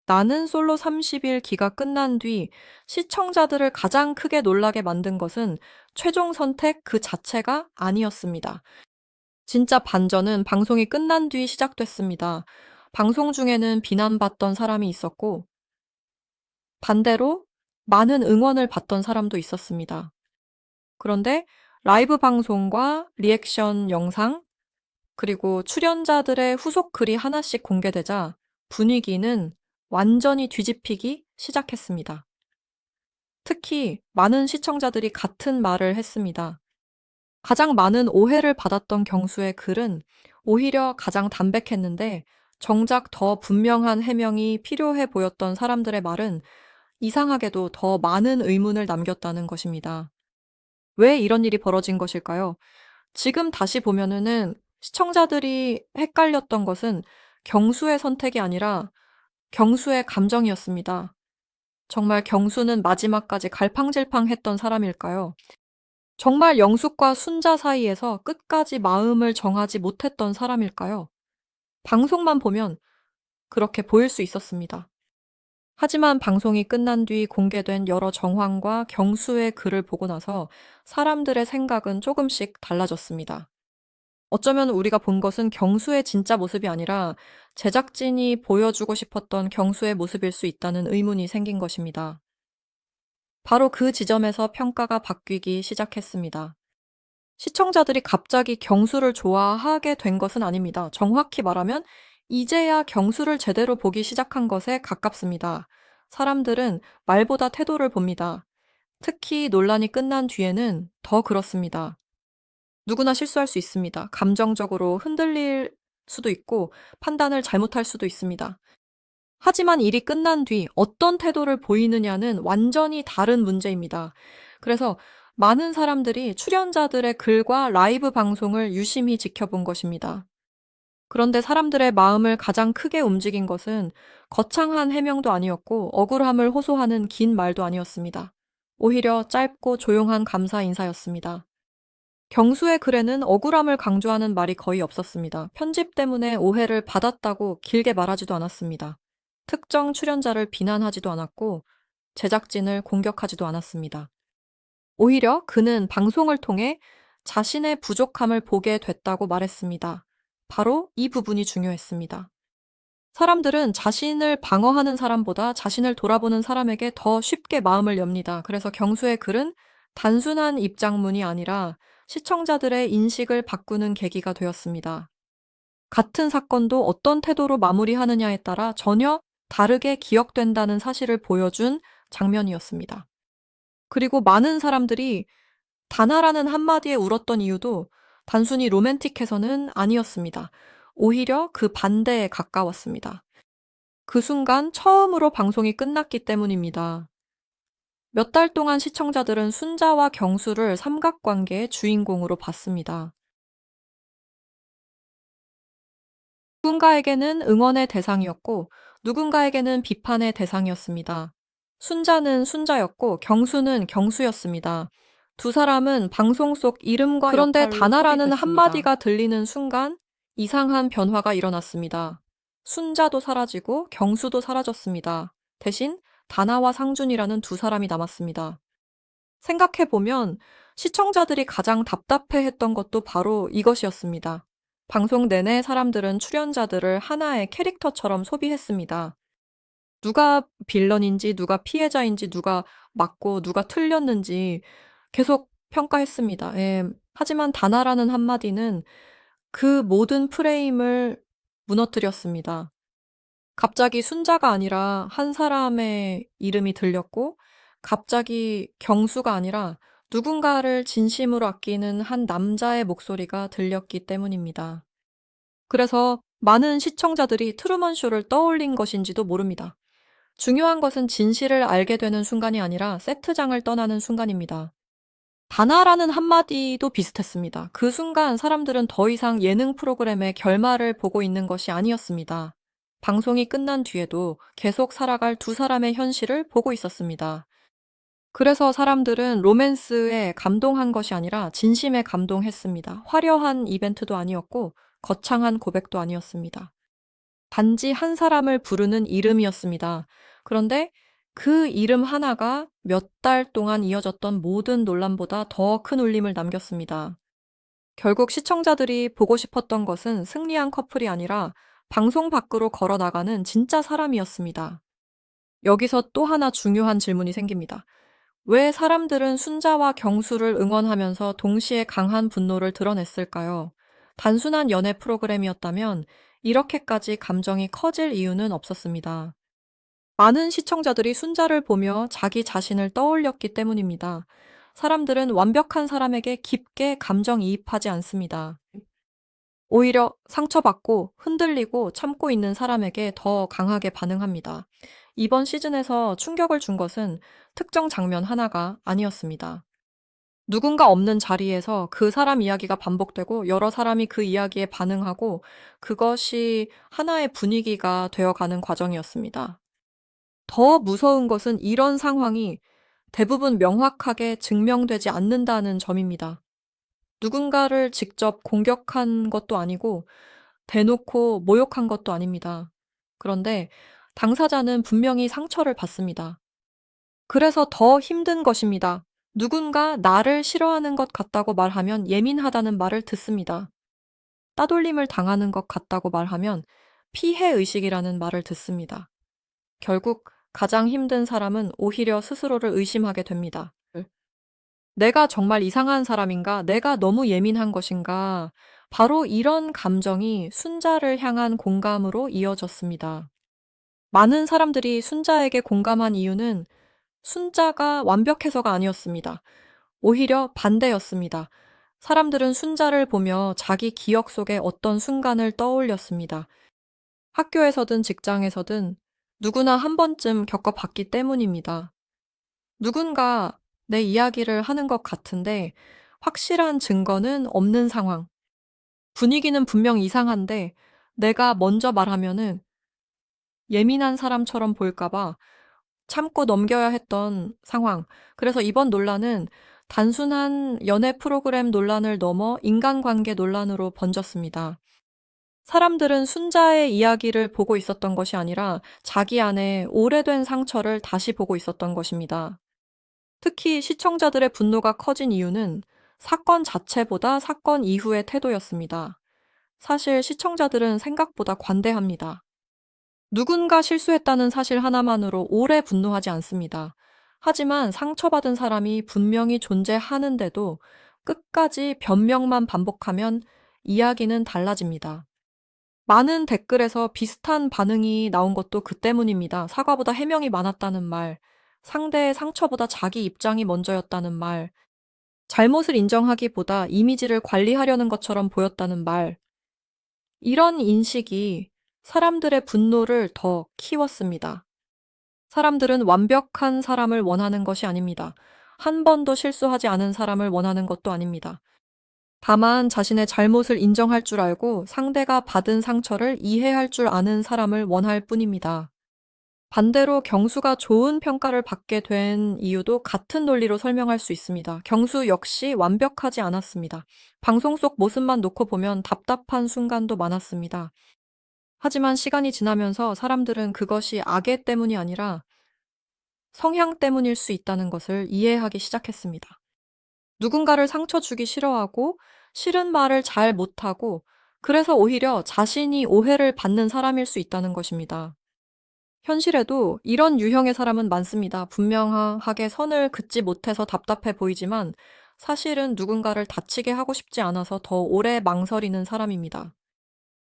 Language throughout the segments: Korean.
나는 솔로 30일 기가 끝난 뒤 시청자들을 가장 크게 놀라게 만든 것은 최종 선택 그 자체가 아니었습니다. 진짜 반전은 방송이 끝난 뒤 시작됐습니다. 방송 중에는 비난받던 사람이 있었고, 반대로 많은 응원을 받던 사람도 있었습니다. 그런데 라이브 방송과 리액션 영상, 그리고 출연자들의 후속 글이 하나씩 공개되자 분위기는 완전히 뒤집히기 시작했습니다. 특히 많은 시청자들이 같은 말을 했습니다. 가장 많은 오해를 받았던 경수의 글은 오히려 가장 담백했는데 정작 더 분명한 해명이 필요해 보였던 사람들의 말은 이상하게도 더 많은 의문을 남겼다는 것입니다. 왜 이런 일이 벌어진 것일까요? 지금 다시 보면은 시청자들이 헷갈렸던 것은 경수의 선택이 아니라 경수의 감정이었습니다. 정말 경수는 마지막까지 갈팡질팡했던 사람일까요? 정말 영숙과 순자 사이에서 끝까지 마음을 정하지 못했던 사람일까요? 방송만 보면 그렇게 보일 수 있었습니다. 하지만 방송이 끝난 뒤 공개된 여러 정황과 경수의 글을 보고 나서 사람들의 생각은 조금씩 달라졌습니다. 어쩌면 우리가 본 것은 경수의 진짜 모습이 아니라 제작진이 보여주고 싶었던 경수의 모습일 수 있다는 의문이 생긴 것입니다. 바로 그 지점에서 평가가 바뀌기 시작했습니다. 시청자들이 갑자기 경수를 좋아하게 된 것은 아닙니다. 정확히 말하면 이제야 경수를 제대로 보기 시작한 것에 가깝습니다. 사람들은 말보다 태도를 봅니다. 특히 논란이 끝난 뒤에는 더 그렇습니다. 누구나 실수할 수 있습니다. 감정적으로 흔들릴 수도 있고 판단을 잘못할 수도 있습니다. 하지만 일이 끝난 뒤 어떤 태도를 보이느냐는 완전히 다른 문제입니다. 그래서 많은 사람들이 출연자들의 글과 라이브 방송을 유심히 지켜본 것입니다. 그런데 사람들의 마음을 가장 크게 움직인 것은 거창한 해명도 아니었고 억울함을 호소하는 긴 말도 아니었습니다. 오히려 짧고 조용한 감사 인사였습니다. 경수의 글에는 억울함을 강조하는 말이 거의 없었습니다. 편집 때문에 오해를 받았다고 길게 말하지도 않았습니다. 특정 출연자를 비난하지도 않았고 제작진을 공격하지도 않았습니다. 오히려 그는 방송을 통해 자신의 부족함을 보게 됐다고 말했습니다. 바로 이 부분이 중요했습니다. 사람들은 자신을 방어하는 사람보다 자신을 돌아보는 사람에게 더 쉽게 마음을 엽니다. 그래서 경수의 글은 단순한 입장문이 아니라 시청자들의 인식을 바꾸는 계기가 되었습니다. 같은 사건도 어떤 태도로 마무리하느냐에 따라 전혀 다르게 기억된다는 사실을 보여준 장면이었습니다. 그리고 많은 사람들이 다나라는 한마디에 울었던 이유도 단순히 로맨틱해서는 아니었습니다. 오히려 그 반대에 가까웠습니다. 그 순간 처음으로 방송이 끝났기 때문입니다. 몇 달 동안 시청자들은 순자와 경수를 삼각관계의 주인공으로 봤습니다. 누군가에게는 응원의 대상이었고 누군가에게는 비판의 대상이었습니다. 순자는 순자였고 경수는 경수였습니다. 두 사람은 방송 속 이름과 그런데 역할로 다나라는 소비됐습니다. 한마디가 들리는 순간 이상한 변화가 일어났습니다. 순자도 사라지고 경수도 사라졌습니다. 대신 다나와 상준이라는 두 사람이 남았습니다. 생각해보면 시청자들이 가장 답답해했던 것도 바로 이것이었습니다. 방송 내내 사람들은 출연자들을 하나의 캐릭터처럼 소비했습니다. 누가 빌런인지, 누가 피해자인지, 누가 맞고, 누가 틀렸는지 계속 평가했습니다. 예. 하지만 다나라는 한마디는 그 모든 프레임을 무너뜨렸습니다. 갑자기 순자가 아니라 한 사람의 이름이 들렸고, 갑자기 경수가 아니라 누군가를 진심으로 아끼는 한 남자의 목소리가 들렸기 때문입니다. 그래서 많은 시청자들이 트루먼 쇼를 떠올린 것인지도 모릅니다. 중요한 것은 진실을 알게 되는 순간이 아니라 세트장을 떠나는 순간입니다. 다나라는 한마디도 비슷했습니다. 그 순간 사람들은 더 이상 예능 프로그램의 결말을 보고 있는 것이 아니었습니다. 방송이 끝난 뒤에도 계속 살아갈 두 사람의 현실을 보고 있었습니다. 그래서 사람들은 로맨스에 감동한 것이 아니라 진심에 감동했습니다. 화려한 이벤트도 아니었고 거창한 고백도 아니었습니다. 단지 한 사람을 부르는 이름이었습니다. 그런데 그 이름 하나가 몇 달 동안 이어졌던 모든 논란보다 더 큰 울림을 남겼습니다. 결국 시청자들이 보고 싶었던 것은 승리한 커플이 아니라 방송 밖으로 걸어 나가는 진짜 사람이었습니다. 여기서 또 하나 중요한 질문이 생깁니다. 왜 사람들은 순자와 경수를 응원하면서 동시에 강한 분노를 드러냈을까요? 단순한 연애 프로그램이었다면 이렇게까지 감정이 커질 이유는 없었습니다. 많은 시청자들이 순자를 보며 자기 자신을 떠올렸기 때문입니다. 사람들은 완벽한 사람에게 깊게 감정이입하지 않습니다. 오히려 상처받고 흔들리고 참고 있는 사람에게 더 강하게 반응합니다. 이번 시즌에서 충격을 준 것은 특정 장면 하나가 아니었습니다. 누군가 없는 자리에서 그 사람 이야기가 반복되고 여러 사람이 그 이야기에 반응하고 그것이 하나의 분위기가 되어가는 과정이었습니다. 더 무서운 것은 이런 상황이 대부분 명확하게 증명되지 않는다는 점입니다. 누군가를 직접 공격한 것도 아니고 대놓고 모욕한 것도 아닙니다. 그런데 당사자는 분명히 상처를 받습니다. 그래서 더 힘든 것입니다. 누군가 나를 싫어하는 것 같다고 말하면 예민하다는 말을 듣습니다. 따돌림을 당하는 것 같다고 말하면 피해의식이라는 말을 듣습니다. 결국 가장 힘든 사람은 오히려 스스로를 의심하게 됩니다. 내가 정말 이상한 사람인가? 내가 너무 예민한 것인가? 바로 이런 감정이 순자를 향한 공감으로 이어졌습니다. 많은 사람들이 순자에게 공감한 이유는 순자가 완벽해서가 아니었습니다. 오히려 반대였습니다. 사람들은 순자를 보며 자기 기억 속의 어떤 순간을 떠올렸습니다. 학교에서든 직장에서든 누구나 한 번쯤 겪어봤기 때문입니다. 누군가 내 이야기를 하는 것 같은데 확실한 증거는 없는 상황. 분위기는 분명 이상한데 내가 먼저 말하면은 예민한 사람처럼 보일까봐 참고 넘겨야 했던 상황. 그래서 이번 논란은 단순한 연애 프로그램 논란을 넘어 인간관계 논란으로 번졌습니다. 사람들은 순자의 이야기를 보고 있었던 것이 아니라 자기 안에 오래된 상처를 다시 보고 있었던 것입니다. 특히 시청자들의 분노가 커진 이유는 사건 자체보다 사건 이후의 태도였습니다. 사실 시청자들은 생각보다 관대합니다. 누군가 실수했다는 사실 하나만으로 오래 분노하지 않습니다. 하지만 상처받은 사람이 분명히 존재하는데도 끝까지 변명만 반복하면 이야기는 달라집니다. 많은 댓글에서 비슷한 반응이 나온 것도 그 때문입니다. 사과보다 해명이 많았다는 말, 상대의 상처보다 자기 입장이 먼저였다는 말, 잘못을 인정하기보다 이미지를 관리하려는 것처럼 보였다는 말, 이런 인식이 사람들의 분노를 더 키웠습니다. 사람들은 완벽한 사람을 원하는 것이 아닙니다. 한 번도 실수하지 않은 사람을 원하는 것도 아닙니다. 다만 자신의 잘못을 인정할 줄 알고 상대가 받은 상처를 이해할 줄 아는 사람을 원할 뿐입니다. 반대로 경수가 좋은 평가를 받게 된 이유도 같은 논리로 설명할 수 있습니다. 경수 역시 완벽하지 않았습니다. 방송 속 모습만 놓고 보면 답답한 순간도 많았습니다. 하지만 시간이 지나면서 사람들은 그것이 악의 때문이 아니라 성향 때문일 수 있다는 것을 이해하기 시작했습니다. 누군가를 상처 주기 싫어하고 싫은 말을 잘 못하고 그래서 오히려 자신이 오해를 받는 사람일 수 있다는 것입니다. 현실에도 이런 유형의 사람은 많습니다. 분명하게 선을 긋지 못해서 답답해 보이지만 사실은 누군가를 다치게 하고 싶지 않아서 더 오래 망설이는 사람입니다.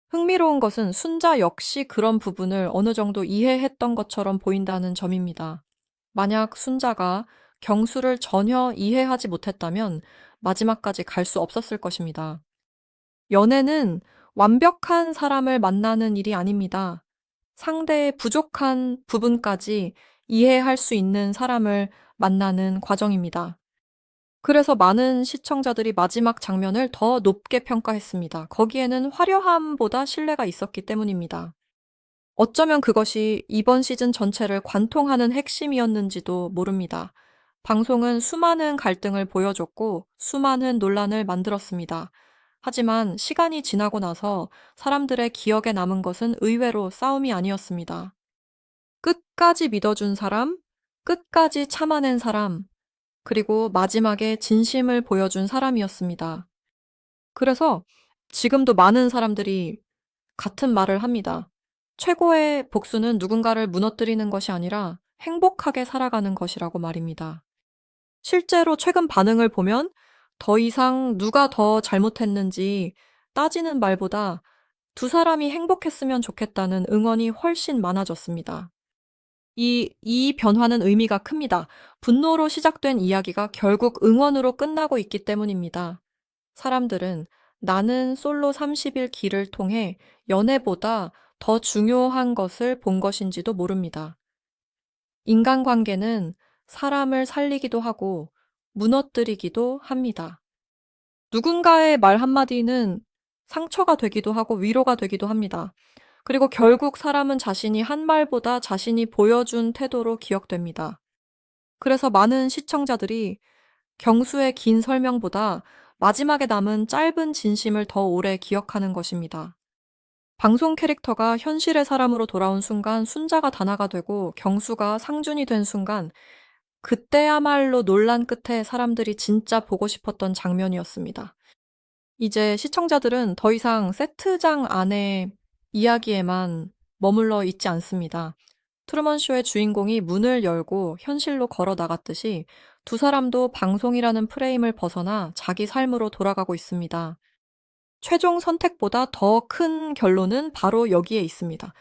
흥미로운 것은 순자 역시 그런 부분을 어느 정도 이해했던 것처럼 보인다는 점입니다. 만약 순자가 경수를 전혀 이해하지 못했다면 마지막까지 갈 수 없었을 것입니다. 연애는 완벽한 사람을 만나는 일이 아닙니다. 상대의 부족한 부분까지 이해할 수 있는 사람을 만나는 과정입니다. 그래서 많은 시청자들이 마지막 장면을 더 높게 평가했습니다. 거기에는 화려함보다 신뢰가 있었기 때문입니다. 어쩌면 그것이 이번 시즌 전체를 관통하는 핵심이었는지도 모릅니다. 방송은 수많은 갈등을 보여줬고 수많은 논란을 만들었습니다. 하지만 시간이 지나고 나서 사람들의 기억에 남은 것은 의외로 싸움이 아니었습니다. 끝까지 믿어준 사람, 끝까지 참아낸 사람, 그리고 마지막에 진심을 보여준 사람이었습니다. 그래서 지금도 많은 사람들이 같은 말을 합니다. 최고의 복수는 누군가를 무너뜨리는 것이 아니라 행복하게 살아가는 것이라고 말입니다. 실제로 최근 반응을 보면 더 이상 누가 더 잘못했는지 따지는 말보다 두 사람이 행복했으면 좋겠다는 응원이 훨씬 많아졌습니다. 이 변화는 의미가 큽니다. 분노로 시작된 이야기가 결국 응원으로 끝나고 있기 때문입니다. 사람들은 나는 솔로 30일 길을 통해 연애보다 더 중요한 것을 본 것인지도 모릅니다. 인간관계는 사람을 살리기도 하고 무너뜨리기도 합니다. 누군가의 말 한마디는 상처가 되기도 하고 위로가 되기도 합니다. 그리고 결국 사람은 자신이 한 말보다 자신이 보여준 태도로 기억됩니다. 그래서 많은 시청자들이 경수의 긴 설명보다 마지막에 남은 짧은 진심을 더 오래 기억하는 것입니다. 방송 캐릭터가 현실의 사람으로 돌아온 순간 순자가 다나가 되고 경수가 상준이 된 순간 그때야말로 논란 끝에 사람들이 진짜 보고 싶었던 장면이었습니다. 이제 시청자들은 더 이상 세트장 안의 이야기에만 머물러 있지 않습니다. 트루먼쇼의 주인공이 문을 열고 현실로 걸어 나갔듯이 두 사람도 방송이라는 프레임을 벗어나 자기 삶으로 돌아가고 있습니다. 최종 선택보다 더 큰 결론은 바로 여기에 있습니다.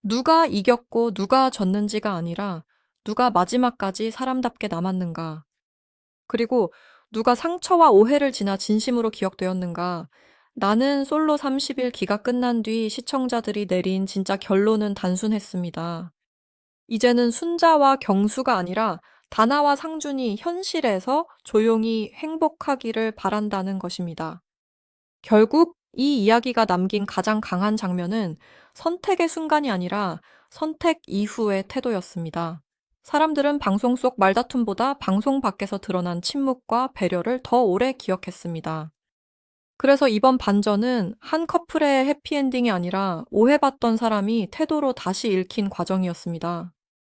누가 이겼고 누가 졌는지가 아니라 누가 마지막까지 사람답게 남았는가. 그리고 누가 상처와 오해를 지나 진심으로 기억되었는가. 나는 솔로 30일 기가 끝난 뒤 시청자들이 내린 진짜 결론은 단순했습니다. 이제는 순자와 경수가 아니라 다나와 상준이 현실에서 조용히 행복하기를 바란다는 것입니다. 결국 이 이야기가 남긴 가장 강한 장면은 선택의 순간이 아니라 선택 이후의 태도였습니다. 사람들은 방송 속 말다툼보다 방송 밖에서 드러난 침묵과 배려를 더 오래 기억했습니다. 그래서 이번 반전은 한 커플의 해피엔딩이 아니라 오해받던 사람이 태도로 다시 읽힌 과정이었습니다.